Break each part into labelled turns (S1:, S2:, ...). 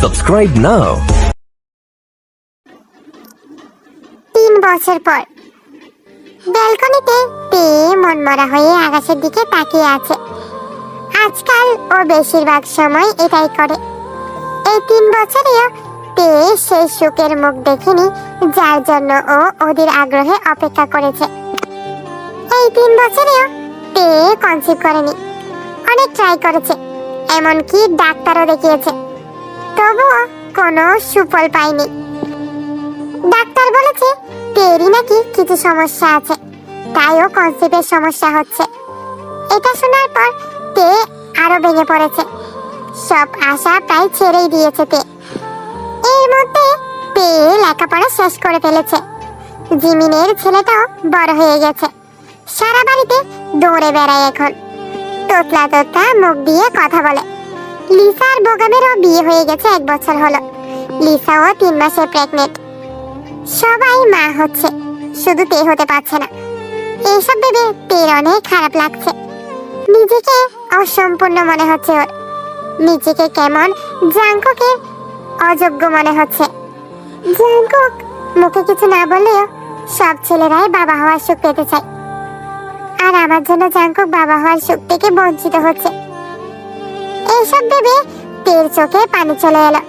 S1: Subscribe now.
S2: 3 বছর পর ব্যালকনিতে তে মনমরা হয়ে আকাশের দিকে তাকিয়ে আছে। আজকাল ও বেশিরভাগ সময় এটাই করে। এই 3 বছরেও তে সেই সুখের মুখ দেখেনি যার জন্য ও অধীর আগ্রহে অপেক্ষা করেছে। এই 3 বছরেও তে কনসিভ করেনি। অনেক ট্রাই করেছে, এমনকি ডাক্তারও দেখিয়েছে, তবুও কোনো সুফল পায়নি। ডাক্তার বলেছে তেরই নাকি কিছু সমস্যা আছে, তাইও কনসিভের সমস্যা হচ্ছে। এটা শোনার পর তে আরো ভেঙে পড়েছে। সব আশা প্রায় ছেড়েই দিয়েছে তে। এর মধ্যে তে লেখাপড়া শেষ করে ফেলেছে। জিমিনের ছেলেটাও বড় হয়ে গেছে, সারা বাড়িতে দৌড়ে বেড়ায় এখন। তোতলা তোতলা মুখ দিয়ে কথা বলে। লিসা আর বোগামেরও বিয়ে হয়ে গেছে 1 বছর হলো। লিসাও 3 মাসে প্রেগনেন্ট। সবাই মা হচ্ছে, শুধু তে হতে পারছে না। এইসব ভেবে তের অনেক খারাপ লাগছে। নিজেকে অসম্পূর্ণ মনে হচ্ছে ওর। নিজেকে কেমন জাঙ্কুকের অযোগ্য মনে হচ্ছে। জাঙ্কুক মুখে কিছু না বললেও সব ছেলেরাই বাবা হওয়ার সুখ পেতে চায়, আর আমার জন্য জাঙ্কুক বাবা হওয়ার সুখ থেকে বঞ্চিত হচ্ছে। এইসব ভেবে তের চোখে পানি চলে এলো।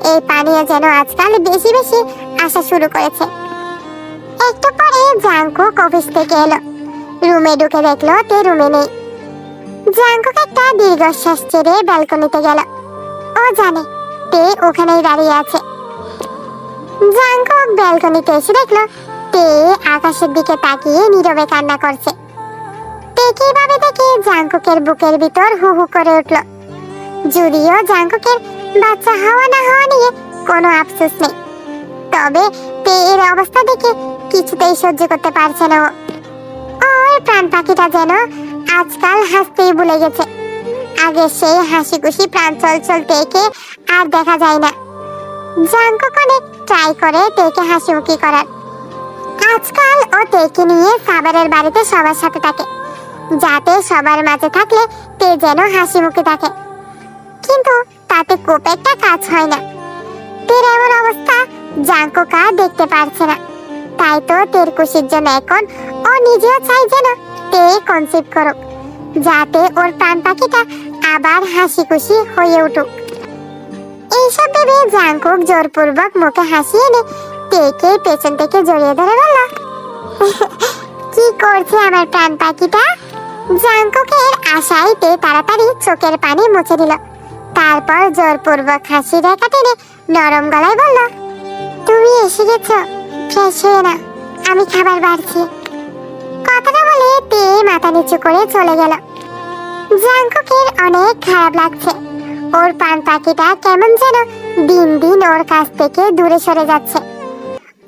S2: এই পানিও যেন আজকাল বেশি বেশি আসা শুরু করেছে। একটু পরে জাঙ্কুক অফিস থেকে এলো। রুমে ঢুকে দেখলো তে রুমে নেই। জাঙ্কুক একটা দীর্ঘশ্বাস ছেড়ে ব্যালকনিতে গেল। ও জানে তে ওখানেই দাঁড়িয়ে আছে। জাঙ্কুক ব্যালকনিতে এসে দেখলো তে আকাশের দিকে তাকিয়ে নীরবে কান্না করছে। তে কিভাবে দেখে জাঙ্কুকের বুকের ভিতর হু হু করে উঠল। যদিও জাঙ্কুকের বাচ্চা হওয়া না হওয়া নিয়ে কোনো আফসোস নেই, তবে তে এর অবস্থা দেখে কিছুতেই সহ্য করতে পারছে না। ওর প্রাণ পাখিটা যেন আজকাল হাসতেই ভুলে গেছে। আগে সেই হাসি খুশি প্রাণ চলচল তেকে আর দেখা যায় না। জাঙ্কুক অনেক ট্রাই করে তেকে হাসি মুখী করার। আজকাল ও তেকে নিয়ে সাবারের বাড়িতে সবার সাথে থাকে, যাতে সবার মাঝে থাকলে তে যেন হাসি মুখে থাকে। কিন্তু তাতে খুব একটা কাজ হয় না। তের এমন অবস্থা জাঙ্কুক আর দেখতে পারছে না। তাই তো তের খুশির জন্য এখন ও নিজেও চাই যেন তে কনসিভ করুক, যাতে ওর প্রাণ পাখিটা আবার হাসি খুশি হয়ে উঠুক। এইসব ভেবে জাঙ্কুক জোরপূর্বক মুখে হাসি এনে তেকে পেছন থেকে জড়িয়ে ধরে বলল, কি করছে আমার প্রাণ পাখিটা? জাঙ্কুকের আশায় তে তাড়াতাড়ি চোখের পানি মুছে দিল। তারপর জোরপূর্বক হাসি রেখা টেনে নরম গলায় বলল, তুমি এসে গেছো, ফ্রেশ হয়ে না, আমি খাবার বাড়ছি। কথাটা বলে তে মাথা নিচু করে চলে গেল। জাঙ্কুকের অনেক খারাপ লাগছে। ওর প্রাণ পাখিটা কেমন যেন দিন দিন ওর কাছ থেকে দূরে সরে যাচ্ছে।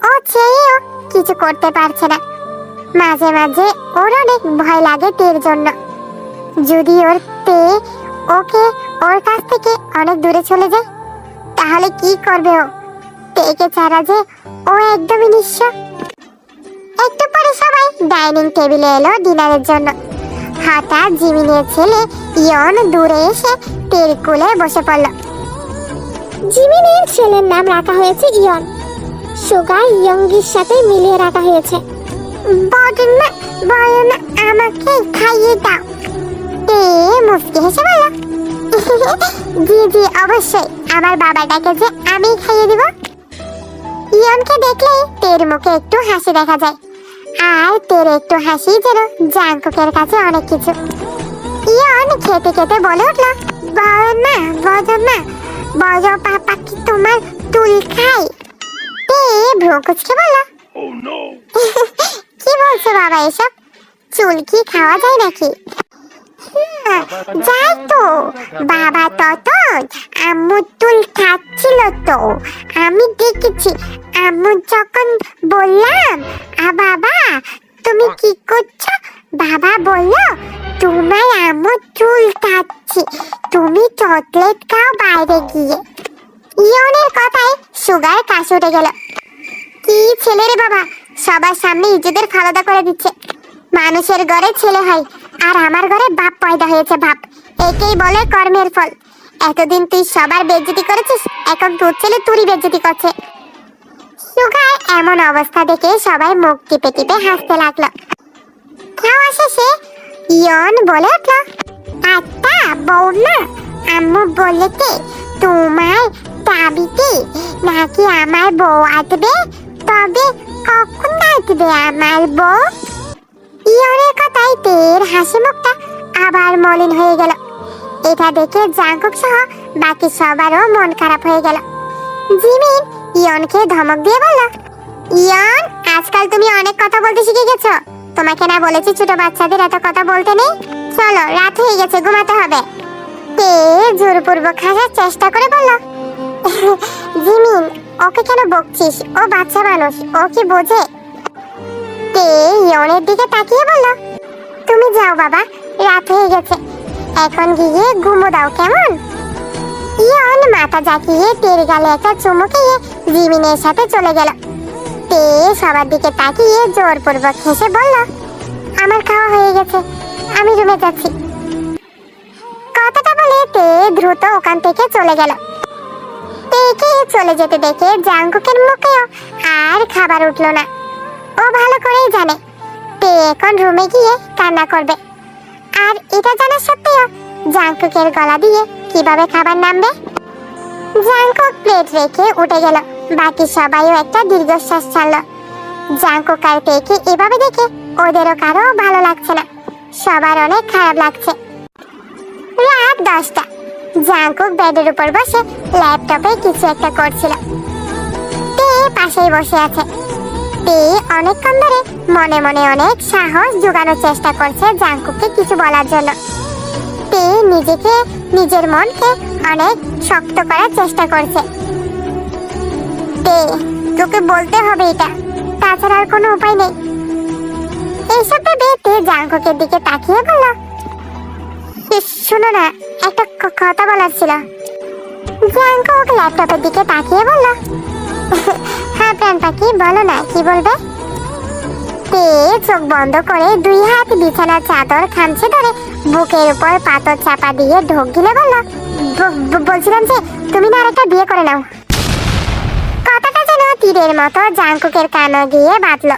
S2: ও চেয়েও কিছু করতে পারছে না। মাঝে মাঝে ওর অনেক ভয় লাগে তের জন্য। যদি তে ওকে ওর কাছ থেকে অনেক দূরে চলে যায়, তাহলে কি করবে ও? তেকে ছাড়া যে ও একদমই নিঃস্ব। একটু পরে সবাই ডাইনিং টেবিলে এলো ডিনারের জন্য। হঠাৎ জিমিনের ছেলে ইয়ন দূরে এসে তের কোলে বসে পড়ল।
S3: জিমিনের ছেলের নাম রাখা হয়েছে ইয়ন। সুগার ইয়ঙ্গির সাথে মিলিয়ে রাখা হয়েছে।
S2: বদনা বদনা আমাকে খাইয়ে দাও। তে মুস্কি হেসে বলল, জি জি অবশ্যই, আমার বাবাটাকে যে আমি খাইয়ে দিব। ইয়নকে দেখলে তের মুখে একটু হাসি দেখা যায়, আর তের একটু হাসি যেন জাঙ্কুকের কাছে অনেক কিছু। ইয়ন খেতে খেতে বলে উঠল, বদনা বদনা, বড় পাপা কি তোমার তুল খায়? তে ভ্রু কুচকে বলল, কি বলছো বাবা এসব? চুল কি খাওয়া যায় নাকি? যাই তো বাবা, তখন আম্মু তুল খাচ্ছিল তো আমি দেখেছি। আম্মু যখন বললাম, বাবা তুমি কি করছো, বাবা বলল তোমার আম্মু চুল খাচ্ছি, তুমি চকলেট খাও বাইরে গিয়ে। ইয়নের কথায় সুগার কাশি উঠে গেল। কি ছেলে রে বাবা, সবার সামনে ইজ্জতের খালাদা করে দিচ্ছে। মানুষের ঘরে ছেলে হয়, আর আমার ঘরে বাপ পয়দা হয়েছে। বাপ একেই বলে কর্মের ফল। এতদিন তুই সবার বেইজ্জতি করেছিস, এখন তোর ছেলে তুরই বেইজ্জতি করছে। সুগার এমন অবস্থা দেখে সবাই মুখ টিপে টিপে হাসতে লাগলো। খাওয়া শেষে ইয়ন বলে উঠল, আচ্ছা বৌমা, আম্মু বললে কি তোমার দাবিতে নাকি আমার বউ আসবে? তবে কখন আসবে আমার বউ? ইয়নের কথায় তের হাসি মুখটা আবার মলিন হয়ে গেল। এটা দেখে জাঙ্কুক সহ বাকি সবারও মন খারাপ হয়ে গেল। জিমিন ইয়নকে ধমক দিয়ে বলল, ইয়ন, আজকাল তুমি অনেক কথা বলতে শিখে গেছো। তোমাকে না বলেছি ছোট বাচ্চাদের এত কথা বলতে নেই? চলো, রাত হয়ে গেছে, ঘুমাতে হবে। তে জোরপূর্বক হাসার চেষ্টা করে বলল, জিমিন, ওকে কেন বকছিস? ও বাচ্চা মানুষ, ও কি বোঝে? তে ইয়নের দিকে তাকিয়ে বলল, তুমি যাও বাবা, রাত হয়ে গেছে, এখন গিয়ে ঘুমো দাও, কেমন? ইয়ন মাথা জাকিয়ে তের গালে একটা চুমু খেয়ে জিমিনের সাথে চলে গেল। তে সবার দিকে তাকিয়ে জোরপূর্বক হেসে বলল, আমার খাওয়া হয়ে গেছে, আমি রুমে যাচ্ছি। কথাটা বলে তে দ্রুত ওখান থেকে চলে গেল। তেকে চলে যেতে দেখে জাঙ্কুকের মুখেও আর খাবার উঠলো না। ও ভালো করেই জানে তে এখন রুমে গিয়ে কান্না করবে, আর এটা জানা সত্ত্বেও জাঙ্কুকের গলা দিয়ে কিভাবে খাবার নামবে। জাঙ্কুক প্লেট রেখে উঠে গেল। বাকি সবাইও একটা দীর্ঘশ্বাস ছাড়লো। জাঙ্কুক আর তেকে এভাবে দেখে ওদেরও কারো ভালো লাগছে না, সবার অনেক খারাপ লাগছে। রাত 10টা। জাঙ্কুক বেডের উপর বসে ল্যাপটপে কিছু একটা করছিল। তে পাশেই বসে আছে। তে অনেকক্ষণ ধরে মনে মনে অনেক সাহস জোগানোর চেষ্টা করছে জাঙ্কুককে কিছু বলার জন্য। তে নিজের মনকে অনেক শক্ত করার চেষ্টা করছে। তে, তোকে বলতে হবে এটা, তাছাড়া আর কোনো উপায় নেই। এইসব ভেবে তে জাঙ্কুকের দিকে তাকিয়ে বলল, শোনো না, একটা কথা বলার ছিল। জাঙ্কুক ল্যাপটপের দিকে তাকিয়ে বলল, হ্যাঁ প্রাণ পাখি, বলো না, কি বলবে? তে চোখ বন্ধ করে 2 হাত বিছানার চাদর খামচে ধরে বুকের উপর পাথর চাপা দিয়ে ঢোক গিলে বলল, বলছিলাম যে তুমি না আরেকটা বিয়ে করে নাও। কথাটা যেন তীরের মতো জাঙ্কুকের কানে গিয়ে বাঁধলো।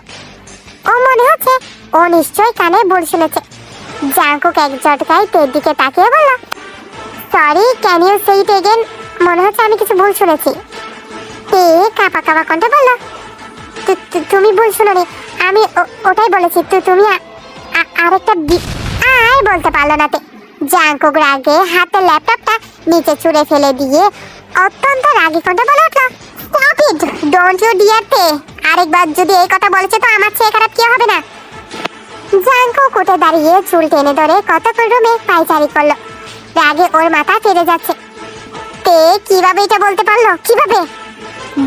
S2: ও মনে হচ্ছে ও নিশ্চয়ই কানে ভুল শুনেছে। জাঙ্কুক এক ঝটকায় তের দিকে তাকিয়ে বলল, sorry, can you say it again? মনে হচ্ছে আমি কিছু ভুল শুনেছি। তে কাঁপা কাঁপা কণ্ঠে বলল, তুমি ভুল শুনোনি, আমি ওটাই বলেছি। তুমি আরেকটা আর বলতে পারলো না তে। জাঙ্কুক রাগে হাতের ল্যাপটপটা নিচে ছুঁড়ে ফেলে দিয়ে অত্যন্ত রাগী কণ্ঠে বলে উঠল, stop it, don't you dare তে। আরেকবার যদি এই কথা বলেছে তো আমার চেয়ে খারাপ কেউ হবে না। জাঙ্কুক উঠে দাঁড়িয়ে চুল টেনে ধরে কতক্ষণ রুমে পায়চারি করলো। রাগে ওর মাথা ফেরে যাচ্ছে। তে কিভাবে এটা বলতে পারলো? কিভাবে?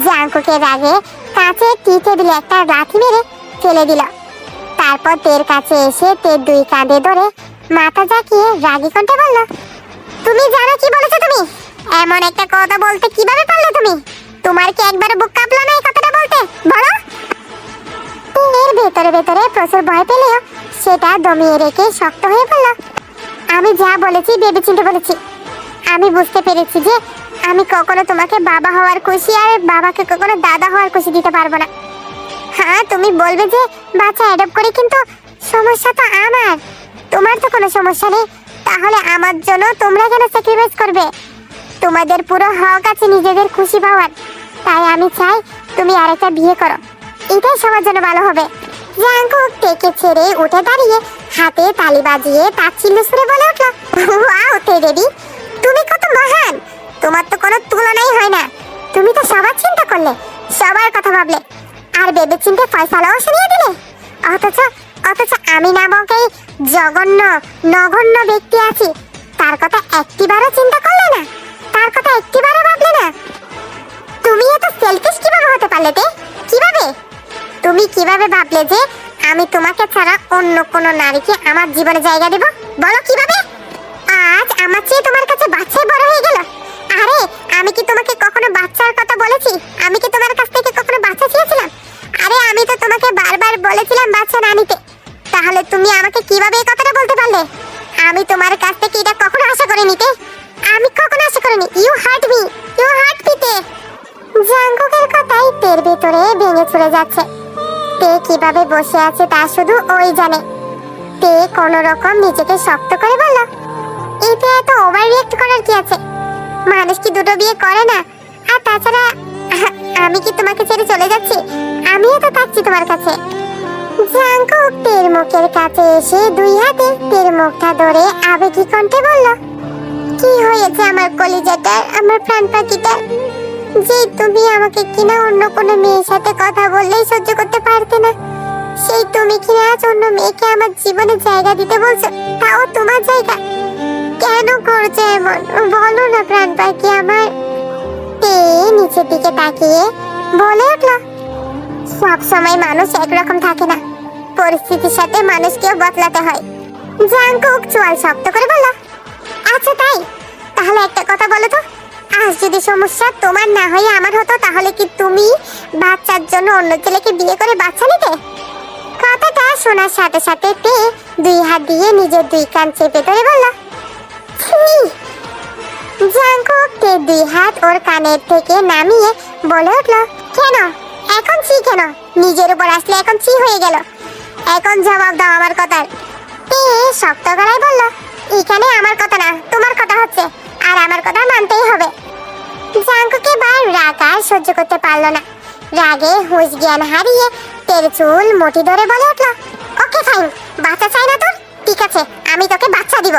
S2: জাঙ্কুকের রাগে কাঁচের টি টেবিলে একটা লাথি মেরে ফেলে দিল। তারপর তের কাছে এসে তের 2 কাঁধে ধরে মাথা ঝাঁকিয়ে রাগী কণ্ঠে বলল, তুমি জানো কি বলেছো? তুমি এমন একটা কথা বলতে কিভাবে পারলে তুমি? তোমার কি একবার বুক কাঁপলো না এই কথাটা বলতে? বলো। তের ভেতরে ভেতরে প্রচুর ভয় পেলেও সেটা দমিয়ে রেখে শক্ত হয়ে বলল, আমি যা বলেছি ভেবেচিন্তে বলেছি। আমি বুঝতে পেরেছি যে আমি কখনো তোমাকে বাবা হওয়ার খুশি আর বাবাকে কখনো দাদা হওয়ার খুশি দিতে পারবো না। হ্যাঁ, তুমি বলবে যে বাচ্চা অ্যাডপ্ট করি, কিন্তু সমস্যা তো আমার, তোমার তো কোনো সমস্যা নেই। তাহলে আমার জন্য তোমরা কেন স্যাক্রিফাইস করবে? তোমাদের পুরো হক আছে নিজেদের খুশি পাওয়ার। তাই আমি চাই তুমি আরেকটা বিয়ে করো, এটাই সবার জন্য ভালো হবে। জাঙ্কুক তেকে ছেড়ে উঠে দাঁড়িয়ে হাতে তালি বাজিয়ে তাচ্ছিল্য সুরে বলে উঠল, ওয়াও তে দেবী, তুমি কত মহান! তোমার তো কোনো তুলনাই হয় না। তুমি তো সবার চিন্তা করলে, সবার কথা ভাবলে, আর ভেবে চিন্তে ফয়সালাও শুনিয়ে দিলে। অথচ আমি নামক এই নগণ্য ব্যক্তি আছি, তার কথা একটিবারও চিন্তা করলে না, তার কথা একটিবারও ভাবলে না। তুমি এত সেলফিশ কিভাবে হতে পারলে তে? কিভাবে? তুমি কিভাবে ভাবলে যে আমি তোমাকে ছাড়া অন্য কোনো নারীকে আমার জীবনে জায়গা দেব? বলো কিভাবে? আজ আমার চেয়ে তোমার কাছে বাচ্চাই বড় হয়ে গেল। আরে আমি কি তোমাকে কখনো বাচ্চার কথা বলেছি? আমি কি তোমার কাছ থেকে কখনো বাচ্চা চেয়েছিলাম? আরে আমি তো তোমাকে বারবার বলেছিলাম বাচ্চা না নিতে। তাহলে তুমি আমাকে কিভাবে এই কথাটা বলতে পারলে? আমি তোমার কাছ থেকে এটা কখনো আশা করিনি তে, আমি কখনো আশা তের ভেতরে ভেঙে চলে যাচ্ছে। তে কিভাবে বসে আছে তা শুধু ওই জানে। তে কোনো রকম নিজেকে শক্ত করে বলল, এতে এত ওভার রিয়েক্ট করার কি আছে? মানুষ কি দুটো বিয়ে করে না? আর তাছাড়া আমি কি তোমাকে ছেড়ে চলে যাচ্ছি? আমিও তো থাকছি তোমার কাছে। জাঙ্কুক তের মুখের কাছে এসে দুই হাতে তের মুখটা ধরে আবেগী কণ্ঠে বলল, কি হয়েছে আমার কলিজাটার, আমার প্রাণ পাখিটার? যে তুমি আমাকে কিনা অন্য কোনো মেয়ের সাথে কথা বললেই সহ্য করতে পারতে না, সেই তুমি কিনা আজ অন্য মেয়েকে আমার জীবনে জায়গা দিতে বলছো, তাও তোমার জায়গা। কেন করছো এমন? বলো না প্রাণ পাখি আমার। তে নিচের দিকে তাকিয়ে বলে উঠল, সব সময় মানুষ একরকম থাকে না, পরিস্থিতির সাথে মানুষকেও বদলাতে হয়। জাঙ্কুক চোয়াল শক্ত করে বলল, আচ্ছা তাই? তাহলে একটা কথা বলো তো, আজ যদি সমস্যা তোমার না হয়ে আমার হতো, তাহলে কি তুমি বাচ্চার জন্য অন্য ছেলেকে বিয়ে করে বাচ্চা নিতে? কথাটা শোনার সাথে সাথে তে দুই হাত দিয়ে নিজের দুই কান চেপে ধরে বলল, জাঙ্কুক তে দুই হাত ওর কানের থেকে নামিয়ে বলে উঠল, কেন এখন ছি কেন? নিজের উপর আসলে এখন ছি হয়ে গেল? এখন জবাব দাও আমার কথার। তে শক্ত গলায় বলল, এখানে আমার কথা না তোমার কথা হচ্ছে, আর আমার কথা মানতেই হবে। জাঙ্কুক এবার রাগ আর সহ্য করতে পারল না। রাগে হুঁশ জ্ঞান হারিয়ে তের চুল মুঠি ধরে বলে উঠল, ওকে ফাইন, বাচ্চা চাই না তোর? ঠিক আছে, আমি তোকে বাচ্চা দিব।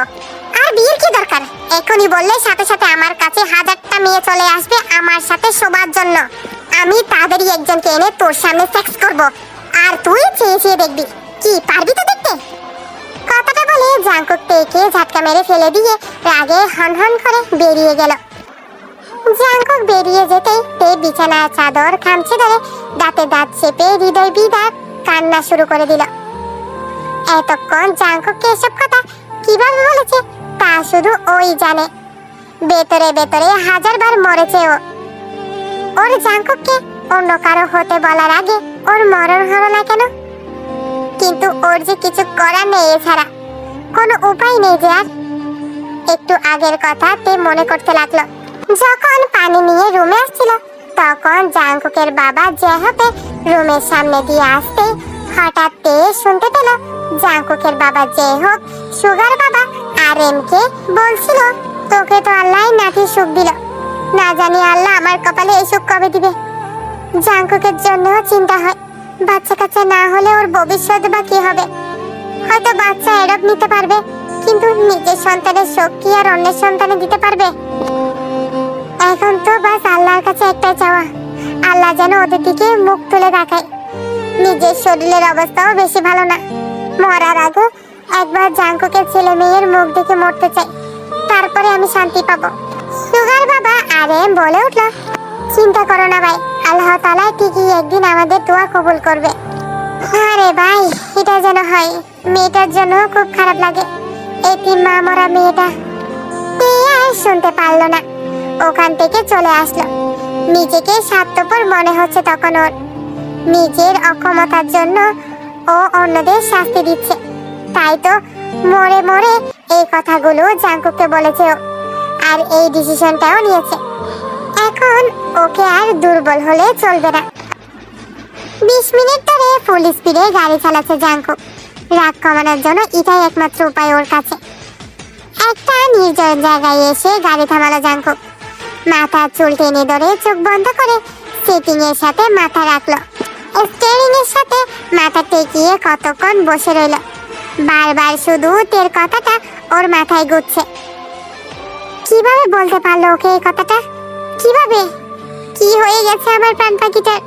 S2: আর বিয়ের কি দরকার? এখনই বললে সাথে সাথে আমার কাছে 1000টা মেয়ে চলে আসবে আমার সাথে শোবার জন্য। আমি তাদেরই একজনকে এনে তোর সামনে সেক্স করব, আর তুই চেয়ে চেয়ে দেখবি। কি পারবি তো দেখতে? কথাটা বলে জাঙ্কুক তেকে ঝাটকা মেরে ফেলে দিয়ে রাগে হনহন করে বেরিয়ে গেল। জাঙ্কুক বেরিয়ে যেতেই তে বিছানার চাদর খামচে ধরে দাঁতে দাঁত চেপে হৃদয় বিদার কান্না শুরু করে দিল। এতক্ষণ জাঙ্কুককে এসব কথা কিভাবে বলেছে তা শুধু ওই জানে। ভেতরে ভেতরে 1000বার মরেছে ও। ওর জাঙ্কুককে অন্য কারো হতে বলার আগে ওর মরণ হলো না কেন? কিন্তু ওর যে কিছু করার নেই, এছাড়া কোনো উপায় নেই যে আর। একটু আগের কথা তে মনে করতে লাগলো। যখন পানি নিয়ে রুমে আসছিল, তখন জাঙ্কুকের বাবা জেহপে রুমের সামনে দিয়ে আসতে হঠাৎ তে শুনতে পেল জাঙ্কুকের বাবা জেহপ সুগার বাবা আর এমকে বলছিল, তোকে তো আল্লাহ নাতির সুখ দিল, না জানি আল্লাহ আমার কপালে এই সুখ কবে দিবে। জাঙ্কুকের জন্য চিন্তা হয়, বাচ্চা কাচ্চা না হলে ওর ভবিষ্যৎ বা কি হবে। হয়তো বাচ্চা এরব নিতে পারবে, কিন্তু নিজের সন্তানের সুখ কি আর অন্যের সন্তানে দিতে পারবে? এখন তো বাস আল্লাহর কাছে একটাই চাওয়া, আল্লাহ যেন ওদের দিকে মুখ তুলে দেখায়। নিজের শরীরের অবস্থাও বেশি ভালো না। মরার আগে একবার জাঙ্কুকের ছেলে মেয়ের মুখ দেখে মরতে চাই, তারপরে আমি শান্তি পাবো। সুগার বাবা আরেম বলে উঠল, চিন্তা করো না ভাই, আল্লাহ তাআলা ঠিকই একদিন আমাদের দোয়া কবুল করবে। আরে ভাই, এটা যেন হয়। মেয়েটার জন্য খুব খারাপ লাগে, এতিম মা মরা মেয়েটা। আর শুনতে পারলো না, ওখান থেকে চলে আসলো। নিজেকে স্বার্থপর মনে হচ্ছে তখন ওর। নিজের অক্ষমতার জন্য ও অন্যদের শাস্তি দিচ্ছে, তাই তো মরে মরে এই কথাগুলো জাঙ্কুককে বলেছে ও, আর এই ডিসিশনটাও নিয়েছে। এখন ওকে আর দুর্বল হলে চলবে না। 20 মিনিট ধরে ফুল স্পিডে গাড়ি চালাচ্ছে জাঙ্কুক। রাগ কমানোর জন্য এটাই একমাত্র উপায় ওর কাছে। একটা নির্জন জায়গায় এসে গাড়ি থামালো জাঙ্কুক। মাথার চুল টেনে ধরে চোখ বন্ধ করে সিটিং এর সাথে মাথা রাখলো। স্টিয়ারিং এর সাথে মাথা টেকিয়ে কতক্ষণ বসে রইল। বারবার শুধু তের কথাটা ওর মাথায় ঘুরছে। কিভাবে বলতে পারলো ওকে এই কথাটা? কিভাবে? কি হয়ে গেছে আমার প্রাণ পাখিটার?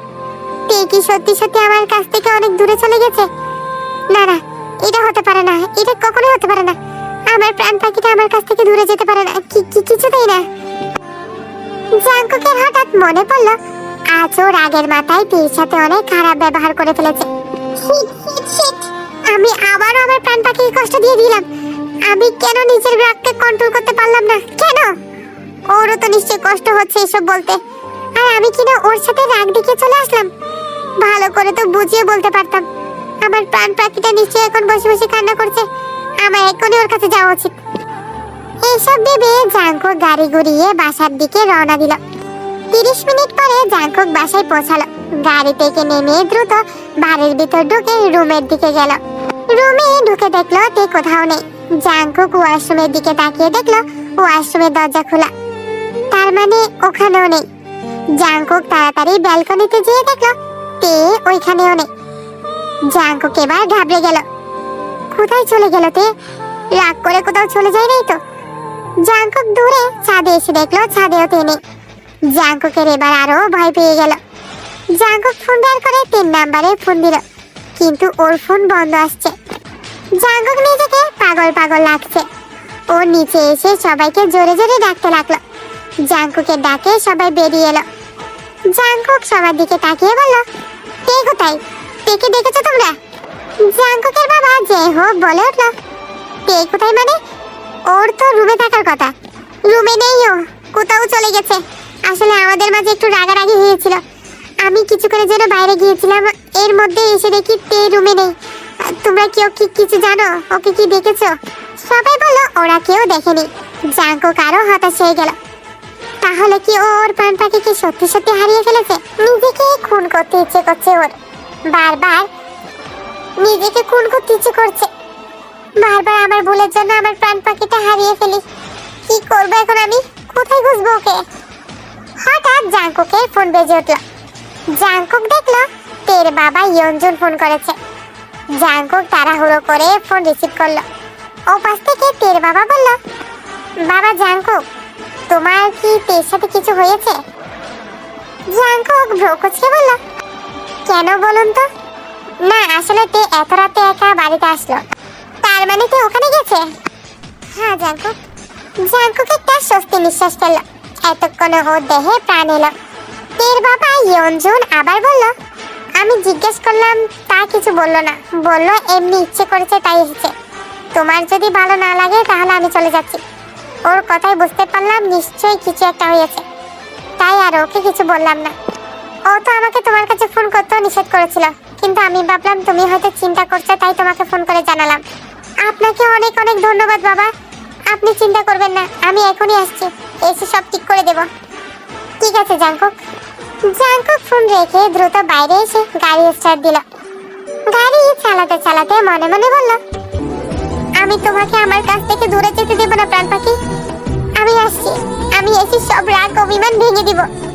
S2: তে কি সত্যি সত্যি আমার কাছ থেকে অনেক দূরে চলে গেছে? না না, এটা হতে পারে না, এটা কখনোই হতে পারে না। আমার প্রাণ পাখিটা আমার কাছ থেকে দূরে যেতে পারে না, কিছুতেই না। জাঙ্কুকের হঠাৎ মনে পড়ল আজ ও রাগের মাথায় তীর সাথে অনেক খারাপ ব্যবহার করে ফেলেছে। আমি আবারও আমার প্রাণ পাখিকে কষ্ট দিয়ে দিলাম। আমি কেন নিজের রাগকে কন্ট্রোল করতে পারলাম না? কেন? ওরও তো নিশ্চয়ই কষ্ট হচ্ছে এসব বলতে, আর আমি কিনা ওর সাথে রাগ দেখিয়ে চলে আসলাম। ভালো করে তো বুঝিয়ে বলতে পারতাম। আমার প্রাণ পাখিটা নিশ্চয়ই এখন বসে বসে কান্না করছে, আমার এখনই ওর কাছে যাওয়া উচিত। এইসব ভেবে জাঙ্কুক গাড়ি ঘুরিয়ে বাসার দিকে রওনা দিল। 30 মিনিট পরে জাঙ্কুক বাসায় পৌঁছালো। গাড়ি থেকে নেমে দ্রুত বাড়ির ভিতর ঢুকে রুমের দিকে গেল। রুমে ঢুকে দেখলো তে কোথাও নেই। জাংকুক ওয়াশরুমের দিকে তাকিয়ে দেখলো ওয়াশরুমের দরজা খোলা, তার মানে ওখানেও নেই। জাংকুক তাড়াতাড়ি ব্যালকনিতে যেয়ে দেখলো তে ওইখানেও নেই। জাংকুক এবার ঘাবড়ে গেল, কোথায় চলে গেল তে? রাগ করে কোথাও চলে যায় নাই তো? জাংকুক দূরে ছাদে এসে দেখলো ছাদেও তে নেই। জাংকুকের এবার আরো ভয় পেয়ে গেল। জাংকুক ফোন বের করে 3 নাম্বারে ফোন দিল, কিন্তু ওর ফোন বন্ধ আসছে। জাংকুক নিজেকে পাগল পাগল লাগছে। ও নিচে এসে সবাইকে জোরে জোরে ডাকতে লাগলো। জাংকুকের ডাকে সবাই বেরিয়ে এলো। জাংকুক সবার দিকে তাকিয়ে বলল, তে কোথায়? তেকে দেখেছো তোমরা? জাংকুকের বাবা যে হোক বলে উঠলো, তে কোথায় মানে? ওর তো রুমে থাকার কথা। রুমে নেই, ও কোথাও চলে গেছে। আসলে আমাদের মাঝে একটু রাগারাগি হয়েছিল, আমি কিছুক্ষণের জন্য বাইরে গিয়েছিলাম, এর মধ্যে এসে দেখি তে রুমে নেই। তোমরা কেউ কি কিছু জানো? ওকে কি দেখেছো? সবাই বলল ওরা কেউ দেখেনি। জাংকুক আরো হতাশ হয়ে গেল। তাহলে কি ও ওর প্রাণ পাখিকে সত্যি সত্যি হারিয়ে ফেলেছে? নিজেকে খুন করতে ইচ্ছে করছে ওর, বারবার নিজেকে খুন করতে ইচ্ছে করছে। বারবার আমার ভুলের জন্য আমার প্রাণ পাখিটা হারিয়ে ফেলি। কি করবো এখন আমি? কোথায় খুঁজবো ওকে? হঠাৎ জাংকুকের ফোন বেজে উঠল। জাংকুক দেখলো তের বাবা ইয়নজুন ফোন করেছে। জাংকুক তাড়াহুড়ো করে ফোন রিসিভ করলো। ও পাশ থেকে তের বাবা বলল, বাবা জাংকুক, তোমার কি তের সাথে কিছু হয়েছে? জাংকুক ভ্রু কুঁচকে বলল, কেন বলুন তো? না আসলে তে এত রাতে একা বাড়িতে আসলো। তার মানে তে ওখানে গেছে? হ্যাঁ জাংকুক। জাংকুক একটা স্বস্তি নিঃশ্বাস ফেলল। এতক্ষণে ওর দেহে প্রাণ এলো। তের বাবা ইয়নজুন আবার বলল, আমি জিজ্ঞেস করলাম, তা কিছু বললো না, বললো এমনি ইচ্ছে করেছে তাই এসেছে। তোমার যদি ভালো না লাগে তাহলে আমি চলে যাচ্ছি। ওর কথাই বুঝতে পারলাম নিশ্চয়ই কিছু একটা হয়েছে, তাই আর ওকে কিছু বললাম না। ও তো আমাকে তোমার কাছে ফোন করতেও নিষেধ করেছিল, কিন্তু আমি ভাবলাম তুমি হয়তো চিন্তা করছো তাই তোমাকে ফোন করে জানালাম। আপনাকে অনেক অনেক ধন্যবাদ বাবা, আপনি চিন্তা করবেন না, আমি এখনই আসছি, এসে সব ঠিক করে দেব। ঠিক আছে জাংকুক। জাংকুক ফোন রেখে দ্রুত বাইরে এসে গাড়ি স্টার্ট দিল। গাড়ি চালাতে চালাতে মনে মনে বলল, আমি তোমাকে আমার কাছ থেকে দূরে যেতে দেব না প্রাণ পাখি। আমি আসছি, আমি এসে সব রাগ অভিমান ভেঙে দিব।